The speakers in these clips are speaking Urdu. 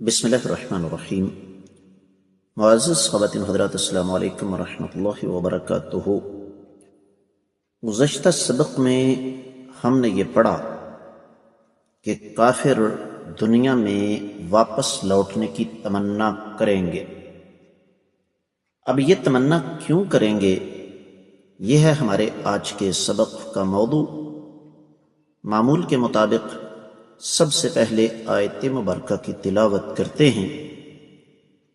بسم اللہ الرحمن الرحیم۔ معزز خواتین حضرات، السلام علیکم ورحمۃ اللہ وبرکاتہ۔ گزشتہ سبق میں ہم نے یہ پڑھا کہ کافر دنیا میں واپس لوٹنے کی تمنا کریں گے۔ اب یہ تمنا کیوں کریں گے، یہ ہے ہمارے آج کے سبق کا موضوع۔ معمول کے مطابق سب سے پہلے آیت مبارکہ کی تلاوت کرتے ہیں۔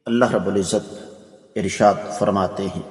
اللہ رب العزت ارشاد فرماتے ہیں،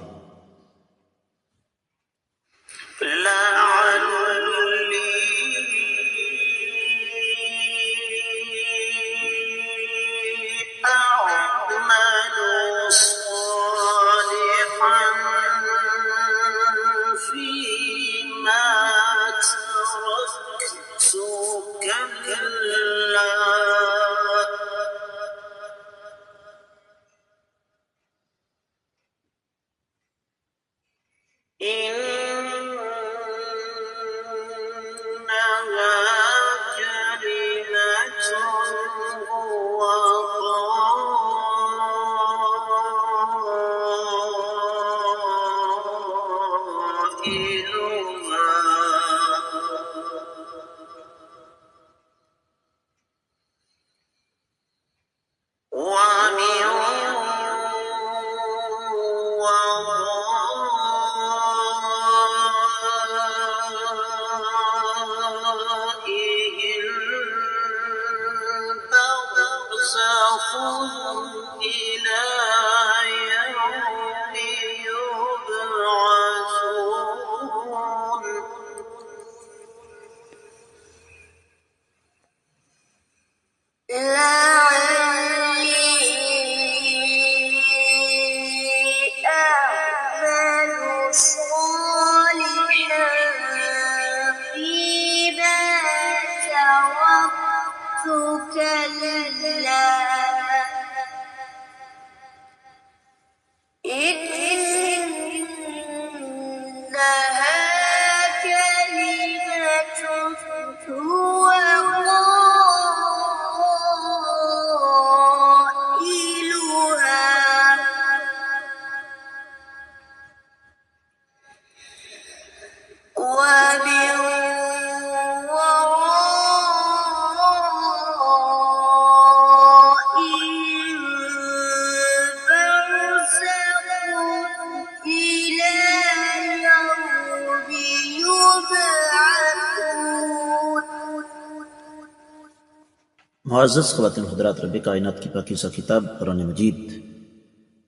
معزز خواتین حضرات، رب کائنات کی پاکیزہ کتاب قرآن مجید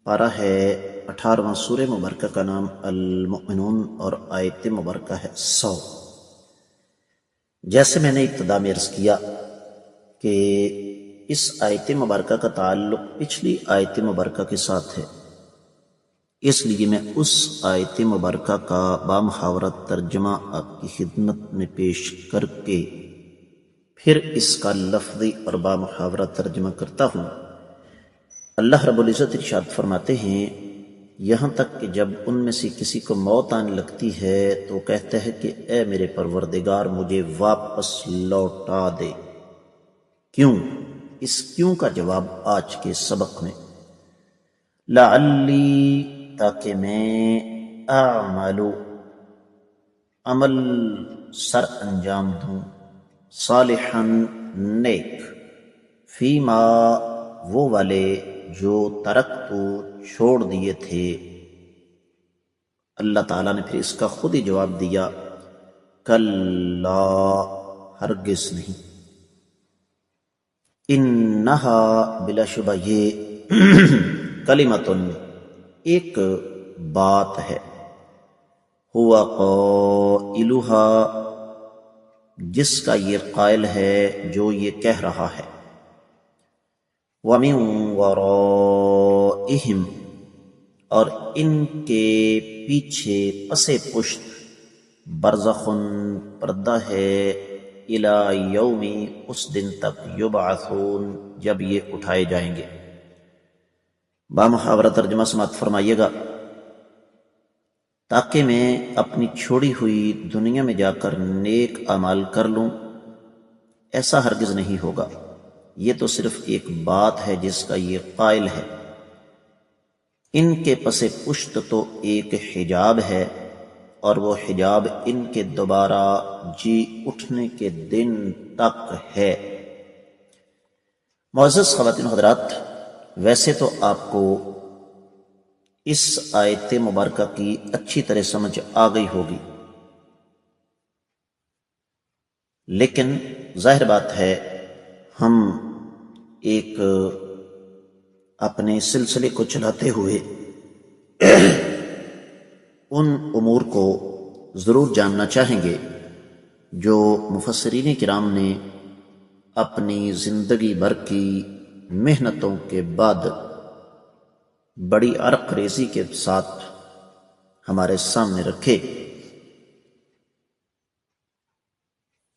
پارہ ہے 18واں سورہ مبارکہ کا نام المؤمنون اور آیت مبارکہ ہے 100۔ جیسے میں نے ابتدا میں عرض کیا کہ اس آیت مبارکہ کا تعلق پچھلی آیت مبارکہ کے ساتھ ہے، اس لیے میں اس آیت مبارکہ کا بامحاورہ ترجمہ آپ کی خدمت میں پیش کر کے پھر اس کا لفظی اور بامحاورہ ترجمہ کرتا ہوں۔ اللہ رب العزت ارشاد فرماتے ہیں، یہاں تک کہ جب ان میں سے کسی کو موت آنے لگتی ہے تو کہتا ہے کہ اے میرے پروردگار، مجھے واپس لوٹا دے۔ کیوں؟ اس کیوں کا جواب آج کے سبق میں، لعلی، تاکہ میں، اعملو، عمل سر انجام دوں، صالحاً، نیک، فیما، وہ والے جو ترکتو، چھوڑ دیے تھے۔ اللہ تعالیٰ نے پھر اس کا خود ہی جواب دیا، کلا، ہرگز نہیں، انہا، بلا شبہ یہ کلمتن، ایک بات ہے، ہوا قائلہا، جس کا یہ قائل ہے، جو یہ کہہ رہا ہے، وَمِن وَرَائِهِمْ، اور ان کے پیچھے پس پشت، برزخن، پردہ ہے، الی یوم، اس دن تک، یبعثون، جب یہ اٹھائے جائیں گے۔ بامحاورہ ترجمہ سماعت فرمائیے گا، تاکہ میں اپنی چھوڑی ہوئی دنیا میں جا کر نیک اعمال کر لوں، ایسا ہرگز نہیں ہوگا۔ یہ تو صرف ایک بات ہے جس کا یہ قائل ہے۔ ان کے پس پشت تو ایک حجاب ہے، اور وہ حجاب ان کے دوبارہ جی اٹھنے کے دن تک ہے۔ معزز خواتین و حضرات، ویسے تو آپ کو اس آیت مبارکہ کی اچھی طرح سمجھ آ گئی ہوگی، لیکن ظاہر بات ہے ہم ایک اپنے سلسلے کو چلاتے ہوئے ان امور کو ضرور جاننا چاہیں گے جو مفسرین کرام نے اپنی زندگی بھر کی محنتوں کے بعد بڑی عرق ریزی کے ساتھ ہمارے سامنے رکھے۔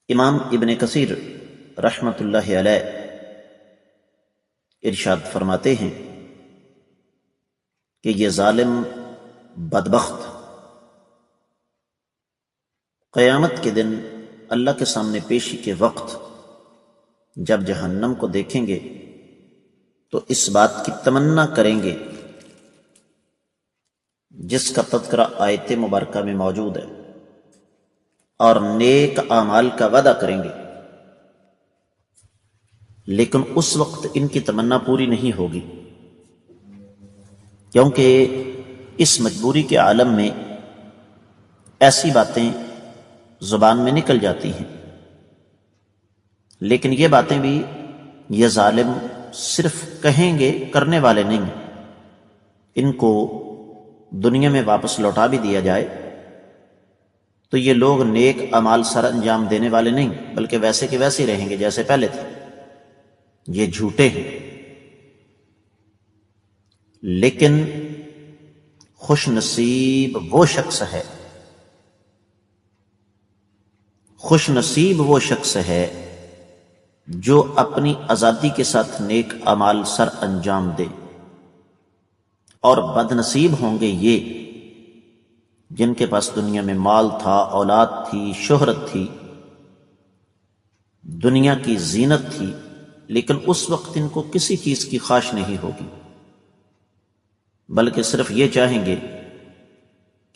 امام ابن کثیر رحمۃ اللہ علیہ ارشاد فرماتے ہیں کہ یہ ظالم بدبخت قیامت کے دن اللہ کے سامنے پیشی کے وقت جب جہنم کو دیکھیں گے تو اس بات کی تمنا کریں گے جس کا تذکرہ آیت مبارکہ میں موجود ہے، اور نیک اعمال کا وعدہ کریں گے، لیکن اس وقت ان کی تمنا پوری نہیں ہوگی، کیونکہ اس مجبوری کے عالم میں ایسی باتیں زبان میں نکل جاتی ہیں، لیکن یہ باتیں بھی یہ ظالم صرف کہیں گے، کرنے والے نہیں۔ ان کو دنیا میں واپس لوٹا بھی دیا جائے تو یہ لوگ نیک اعمال سر انجام دینے والے نہیں، بلکہ ویسے کے ویسے ہی رہیں گے جیسے پہلے تھے۔ یہ جھوٹے ہیں، لیکن خوش نصیب وہ شخص ہے، خوش نصیب وہ شخص ہے جو اپنی آزادی کے ساتھ نیک اعمال سر انجام دے، اور بد نصیب ہوں گے یہ جن کے پاس دنیا میں مال تھا، اولاد تھی، شہرت تھی، دنیا کی زینت تھی، لیکن اس وقت ان کو کسی چیز کی خواہش نہیں ہوگی، بلکہ صرف یہ چاہیں گے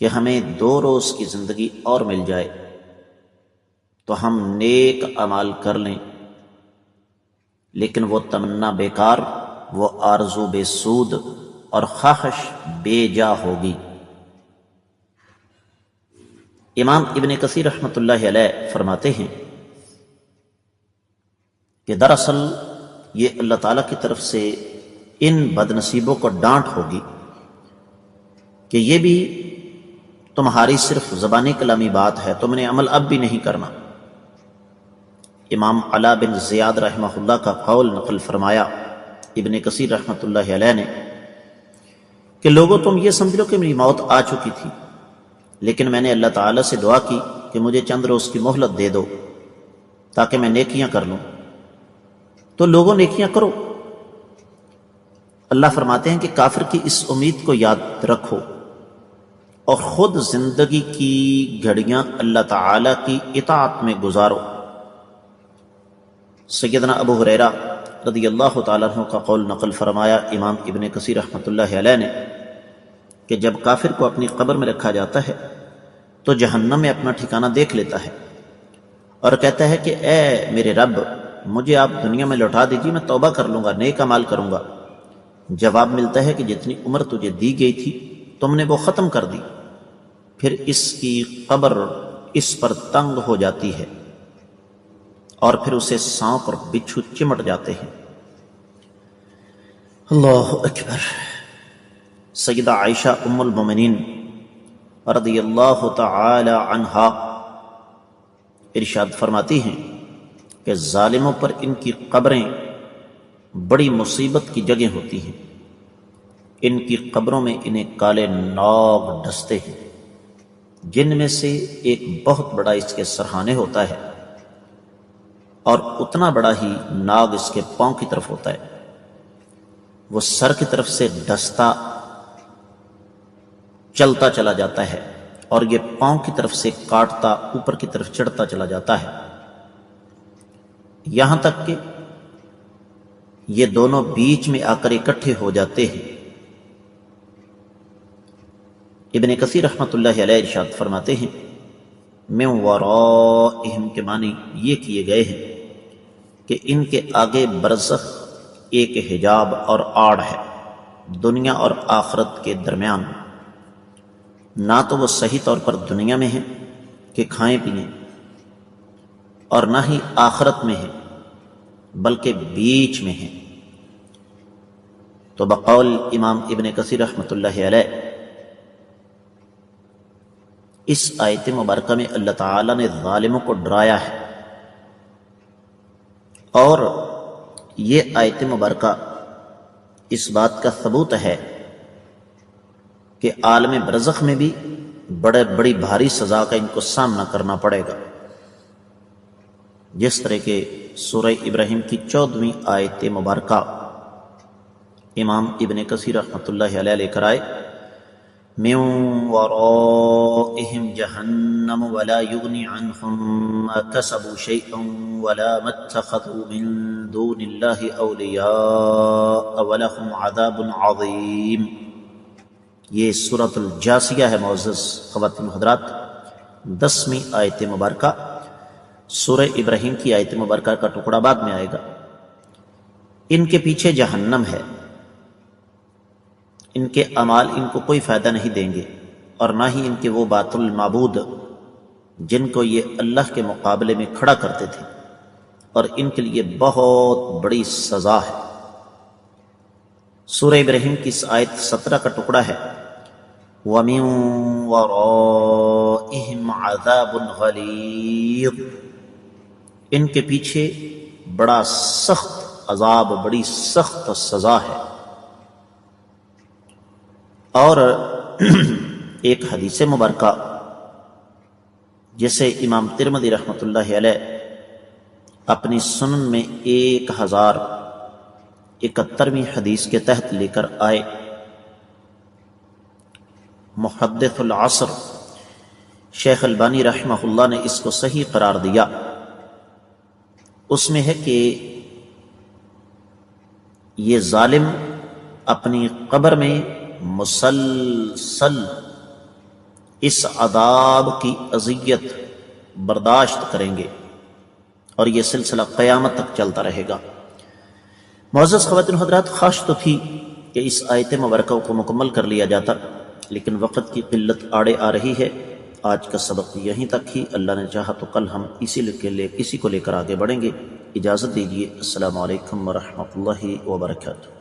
کہ ہمیں 2 روز کی زندگی اور مل جائے تو ہم نیک اعمال کر لیں، لیکن وہ تمنا بیکار، وہ آرزو بے سود اور خواہش بے جا ہوگی۔ امام ابن کثیر رحمۃ اللہ علیہ فرماتے ہیں کہ دراصل یہ اللہ تعالیٰ کی طرف سے ان بد نصیبوں کو ڈانٹ ہوگی کہ یہ بھی تمہاری صرف زبانی کلامی بات ہے، تم نے عمل اب بھی نہیں کرنا۔ امام علا بن زیاد رحمہ اللہ کا قول نقل فرمایا ابن کثیر رحمۃ اللہ علیہ نے کہ لوگوں تم یہ سمجھ لو کہ میری موت آ چکی تھی، لیکن میں نے اللہ تعالیٰ سے دعا کی کہ مجھے چند روز کی مہلت دے دو تاکہ میں نیکیاں کر لوں، تو لوگوں نیکیاں کرو۔ اللہ فرماتے ہیں کہ کافر کی اس امید کو یاد رکھو اور خود زندگی کی گھڑیاں اللہ تعالیٰ کی اطاعت میں گزارو۔ سیدنا ابو ہریرہ رضی اللہ تعالیٰ عنہ کا قول نقل فرمایا امام ابن کثیر رحمۃ اللہ علیہ نے کہ جب کافر کو اپنی قبر میں رکھا جاتا ہے تو جہنم میں اپنا ٹھکانہ دیکھ لیتا ہے اور کہتا ہے کہ اے میرے رب، مجھے آپ دنیا میں لوٹا دیجیے، میں توبہ کر لوں گا، نیک اعمال کروں گا۔ جواب ملتا ہے کہ جتنی عمر تجھے دی گئی تھی تم نے وہ ختم کر دی۔ پھر اس کی قبر اس پر تنگ ہو جاتی ہے اور پھر اسے سانپ اور بچھو چمٹ جاتے ہیں۔ اللہ اکبر۔ سیدہ عائشہ ام المومنین رضی اللہ تعالی عنہا ارشاد فرماتی ہیں کہ ظالموں پر ان کی قبریں بڑی مصیبت کی جگہ ہوتی ہیں، ان کی قبروں میں انہیں کالے ناگ ڈستے ہیں، جن میں سے ایک بہت بڑا اس کے سرہانے ہوتا ہے اور اتنا بڑا ہی ناگ اس کے پاؤں کی طرف ہوتا ہے۔ وہ سر کی طرف سے ڈستا چلتا چلا جاتا ہے اور یہ پاؤں کی طرف سے کاٹتا اوپر کی طرف چڑھتا چلا جاتا ہے، یہاں تک کہ یہ دونوں بیچ میں آ کر اکٹھے ہو جاتے ہیں۔ ابن کثیر رحمۃ اللہ علیہ ارشاد فرماتے ہیں من ورائہم کے معنی یہ کیے گئے ہیں کہ ان کے آگے برزخ ایک حجاب اور آڑ ہے، دنیا اور آخرت کے درمیان۔ نہ تو وہ صحیح طور پر دنیا میں ہیں کہ کھائیں پئیں، اور نہ ہی آخرت میں ہیں، بلکہ بیچ میں ہیں۔ تو بقول امام ابن کثیر رحمۃ اللہ علیہ اس آیت مبارکہ میں اللہ تعالیٰ نے ظالموں کو ڈرایا ہے، اور یہ آیت مبارکہ اس بات کا ثبوت ہے کہ عالم برزخ میں بھی بڑی بھاری سزا کا ان کو سامنا کرنا پڑے گا، جس طرح کہ سورہ ابراہیم کی 14ویں آیت مبارکہ امام ابن کثیر رحمۃ اللہ علیہ لے کر آئے من ورائہم جہنم ولا یغنی عنہم ما کسبوا شیئا ولا ما اتخذوا من دون اللہ اولیاء ولہم عذاب عظیم۔ یہ سورۃ الجاثیہ ہے معزز خواتین حضرات، 10ویں آیت مبارکہ۔ سورہ ابراہیم کی آیت مبارکہ کا ٹکڑا بعد میں آئے گا۔ ان کے پیچھے جہنم ہے، ان کے اعمال ان کو کوئی فائدہ نہیں دیں گے، اور نہ ہی ان کے وہ باطل المعبود جن کو یہ اللہ کے مقابلے میں کھڑا کرتے تھے، اور ان کے لیے بہت بڑی سزا ہے۔ سورہ ابراہیم کی اس آیت 17 کا ٹکڑا ہے وَمِن وَرَائِهِمْ عَذَابٌ غَلِيظٌ، ان کے پیچھے بڑا سخت عذاب، بڑی سخت سزا ہے۔ اور ایک حدیث مبارکہ جسے امام ترمذی رحمۃ اللہ علیہ اپنی سنن میں 1071ویں حدیث کے تحت لے کر آئے، محدث العصر شیخ البانی رحمہ اللہ نے اس کو صحیح قرار دیا۔ اس میں ہے کہ یہ ظالم اپنی قبر میں مسلسل اس عذاب کی اذیت برداشت کریں گے، اور یہ سلسلہ قیامت تک چلتا رہے گا۔ معزز خواتین حضرات، خواہش تو تھی کہ اس آیت مبارکہ کو مکمل کر لیا جاتا، لیکن وقت کی قلت آڑے آ رہی ہے۔ آج کا سبق یہیں تک ہی، اللہ نے چاہا تو کل ہم اسی کو لے کر آگے بڑھیں گے۔ اجازت دیجیے، السلام علیکم ورحمۃ اللہ وبرکاتہ۔